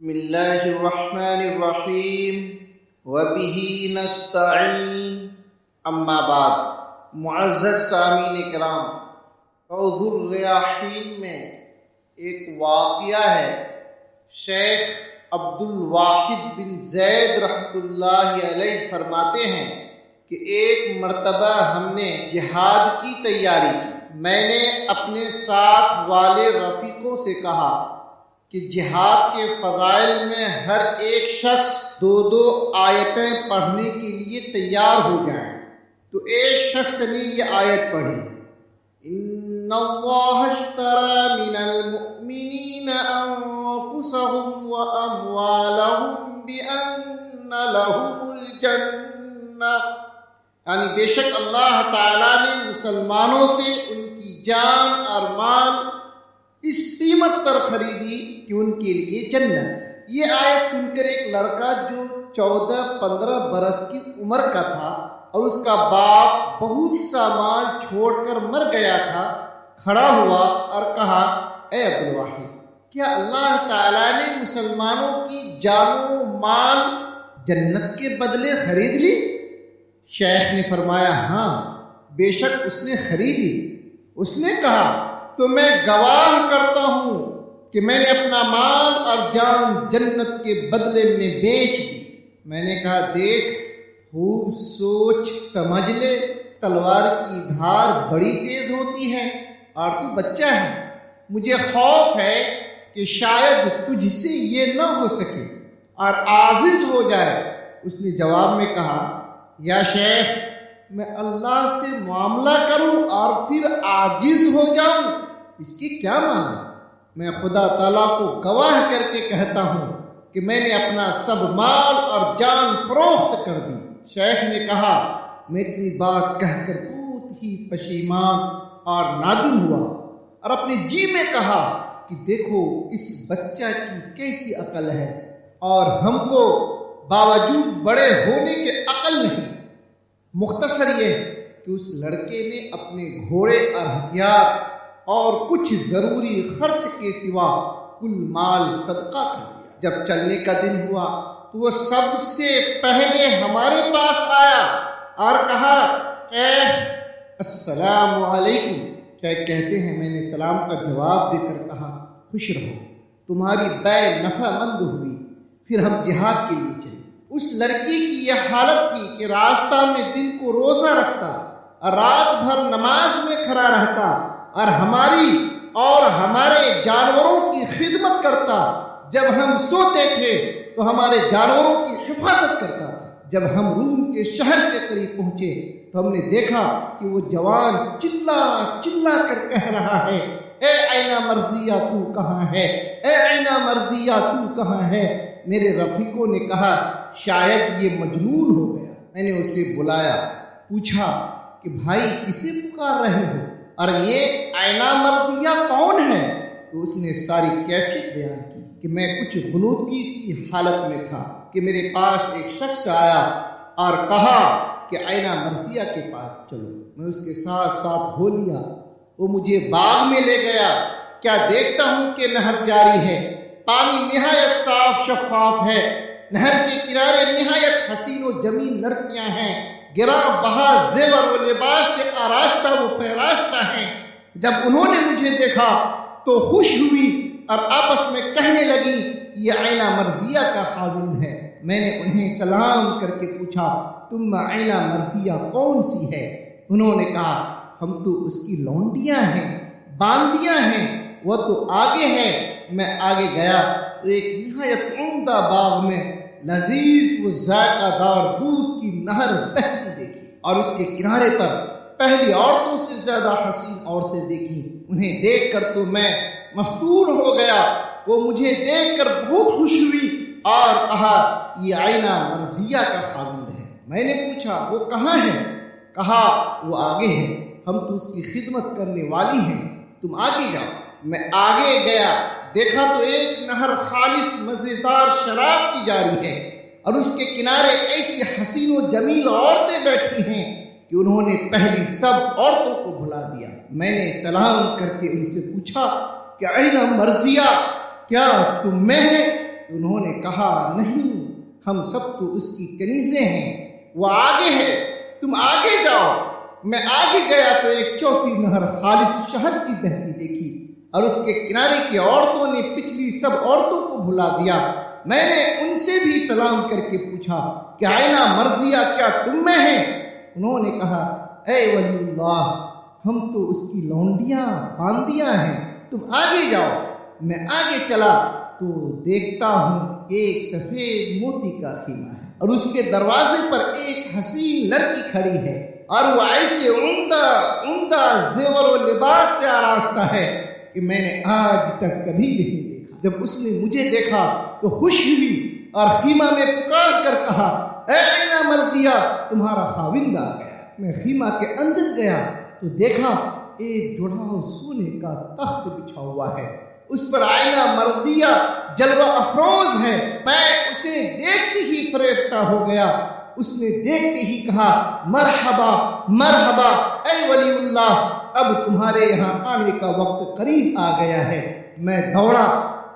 بسم اللہ الرحمن الرحیم وبہ نستعین اما بعد۔ معزز سامعین کرام، روض الریاحین میں ایک واقعہ ہے۔ شیخ عبد الواحد بن زید رحمۃ اللہ علیہ فرماتے ہیں کہ ایک مرتبہ ہم نے جہاد کی تیاری کی۔ میں نے اپنے ساتھ والے رفیقوں سے کہا کہ جہاد کے فضائل میں ہر ایک شخص دو آیتیں پڑھنے کے لیے تیار ہو جائیں۔ تو ایک شخص نے یہ آیت پڑھی، ان اللہ اشتری من المؤمنین انفسهم واموالهم بان لهم الجنہ، یعنی بے شک اللہ تعالیٰ نے مسلمانوں سے ان کی جان اور مال اس قیمت پر خریدی کہ ان کے لیے جنت۔ یہ آیت سن کر ایک لڑکا جو 14-15 برس کی عمر کا تھا اور اس کا باپ بہت سا مال چھوڑ کر مر گیا تھا، کھڑا ہوا اور کہا، اے عبد الواحد، کیا اللہ تعالیٰ نے مسلمانوں کی جان و مال جنت کے بدلے خرید لی؟ شیخ نے فرمایا، ہاں بے شک اس نے خریدی۔ اس نے کہا، تو میں گواہ کرتا ہوں کہ میں نے اپنا مال اور جان جنت کے بدلے میں بیچ دی۔ میں نے کہا، دیکھ، خوب سوچ سمجھ لے، تلوار کی دھار بڑی تیز ہوتی ہے اور تو بچہ ہے، مجھے خوف ہے کہ شاید تجھ سے یہ نہ ہو سکے اور عاجز ہو جائے۔ اس نے جواب میں کہا، یا شیخ، میں اللہ سے معاملہ کروں اور پھر عاجز ہو جاؤں، اس کی کیا معنی؟ میں خدا تعالیٰ کو گواہ کر کے کہتا ہوں کہ میں نے اپنا سب مال اور جان فروخت کر دی۔ شیخ نے کہا، میں اتنی بات کہہ کر بہت ہی پشیمان اور نادم ہوا اور اپنے جی میں کہا کہ دیکھو اس بچہ کی کیسی عقل ہے اور ہم کو باوجود بڑے ہونے کے عقل نہیں۔ مختصر یہ کہ اس لڑکے نے اپنے گھوڑے اور ہتھیار اور کچھ ضروری خرچ کے سوا کل مال صدقہ کر دیا۔ جب چلنے کا دن ہوا تو وہ سب سے پہلے ہمارے پاس آیا اور کہا، السلام علیکم۔ شیخ کہتے ہیں، میں نے سلام کا جواب دے کر کہا، خوش رہو، تمہاری بے نفع مند ہوئی۔ پھر ہم جہاد کے لیے چلے۔ اس لڑکی کی یہ حالت تھی کہ راستہ میں دن کو روزہ رکھتا اور رات بھر نماز میں کھڑا رہتا اور ہماری اور ہمارے جانوروں کی خدمت کرتا۔ جب ہم سوتے تھے تو ہمارے جانوروں کی حفاظت کرتا تھا۔ جب ہم روم کے شہر کے قریب پہنچے تو ہم نے دیکھا کہ وہ جوان چلا چلا کر کہہ رہا ہے، اے اینا مرضیہ تو کہاں ہے، اے اینا مرضیہ تو کہاں ہے۔ میرے رفیقوں نے کہا، شاید یہ مجنون ہو گیا۔ میں نے اسے بلایا، پوچھا کہ بھائی کسے پکار رہے ہو اور یہ اینا مرضیہ کون ہے؟ تو اس نے ساری کیفیت بیان کی کہ میں کچھ غنودگی سی حالت میں تھا کہ میرے پاس ایک شخص آیا اور کہا کہ اینا مرضیہ کے پاس چلو۔ میں اس کے ساتھ ساتھ ہو لیا۔ وہ مجھے باغ میں لے گیا۔ کیا دیکھتا ہوں کہ نہر جاری ہے، پانی نہایت صاف شفاف ہے، نہر کے کنارے نہایت حسین و جمیل لڑکیاں ہیں، گراں بہا زیور و لباس سے آراستہ و پیراستہ ہیں۔ جب انہوں نے مجھے دیکھا تو خوش ہوئی اور آپس میں کہنے لگی، یہ اینا مرضیہ کا خاوند ہے۔ میں نے انہیں سلام کر کے پوچھا، تم اینا مرضیہ کون سی ہے؟ انہوں نے کہا، ہم تو اس کی لونڈیاں ہیں، باندیاں ہیں، وہ تو آگے ہے۔ میں آگے گیا تو ایک نہایت عمدہ باغ میں لذیذ و ذائقہ دار دودھ کی نہر بہتی دیکھی اور اس کے کنارے پر پہلی عورتوں سے زیادہ حسین عورتیں دیکھی۔ انہیں دیکھ کر تو میں مفتون ہو گیا۔ وہ مجھے دیکھ کر بہت خوش ہوئی اور کہا، یہ اینا مرضیہ کا خاوند ہے۔ میں نے پوچھا، وہ کہاں ہے؟ کہا، وہ آگے ہے، ہم تو اس کی خدمت کرنے والی ہیں، تم آگے جاؤ۔ میں آگے گیا، دیکھا تو ایک نہر خالص مزیدار شراب کی جاری ہے اور اس کے کنارے ایسی حسین و جمیل عورتیں بیٹھی ہیں کہ انہوں نے پہلی سب عورتوں کو بھلا دیا۔ میں نے سلام کر کے ان سے پوچھا کہ اینا مرضیہ، کیا تم میں ہے؟ انہوں نے کہا نہیں، ہم سب تو اس کی کنیزیں ہیں، وہ آگے ہے، تم آگے جاؤ۔ میں آگے گیا تو ایک چوتھی نہر خالص شہد کی بہتی دیکھی، اور اس کے کنارے کی عورتوں نے پچھلی سب عورتوں کو بھلا دیا۔ میں نے ان سے بھی سلام کر کے پوچھا کہ آئینہ مرضیہ کیا تم میں ہیں؟ انہوں نے کہا اے ولی اللہ، ہم تو اس کی لونڈیاں باندیاں ہیں، تم آگے جاؤ۔ میں آگے چلا تو دیکھتا ہوں ایک سفید موتی کا خیمہ ہے، اور اس کے دروازے پر ایک حسین لڑکی کھڑی ہے، اور وہ ایسے عمدہ زیور و لباس سے آراستہ ہے کہ میں نے آج تک کبھی نہیں دیکھا۔ جب اس نے مجھے دیکھا تو خوش ہوئی اور خیمہ میں پکار کر کہا اے آئینہ مرضیہ، تمہارا خاوند آ گیا۔ میں خیمہ کے اندر گیا تو دیکھا ایک جڑاؤ سونے کا تخت بچھا ہوا ہے، اس پر آئینہ مرضیہ جلوہ افروز ہے۔ میں اسے دیکھتے ہی فریفتہ ہو گیا۔ اس نے دیکھتے ہی کہا مرحبا مرحبا اے ولی اللہ، اب تمہارے یہاں آنے کا وقت قریب آ گیا ہے۔ میں دوڑا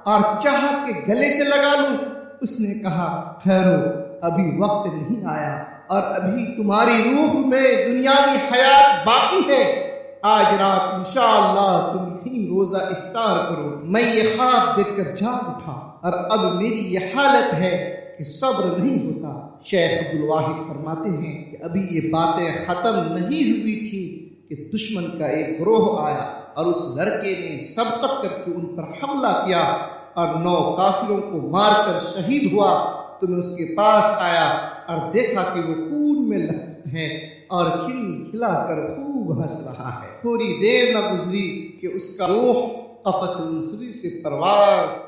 اور چاہا کہ گلے سے لگا لوں۔ اس نے کہا ٹھہرو، ابھی وقت نہیں آیا، اور ابھی تمہاری روح میں دنیاوی حیات باقی ہے۔ آج رات انشاءاللہ تم یہیں روزہ افطار کرو۔ میں یہ خواب دیکھ کر جاگ اٹھا، اور اب میری یہ حالت ہے کہ صبر نہیں ہوتا۔ شیخ عبدالواحد فرماتے ہیں کہ ابھی یہ باتیں ختم نہیں ہوئی تھی کہ دشمن کا ایک گروہ آیا، اور اس لڑکے نے سبقت کر کے ان پر حملہ کیا، اور 9 کافروں کو مار کر شہید ہوا۔ تو میں اس کے پاس آیا اور دیکھا کہ وہ خون میں لثپت ہے اور کھل کھلا کر خوب ہنس رہا ہے۔ تھوڑی دیر نہ گزری کہ اس کا روح قفس النسری سے پرواز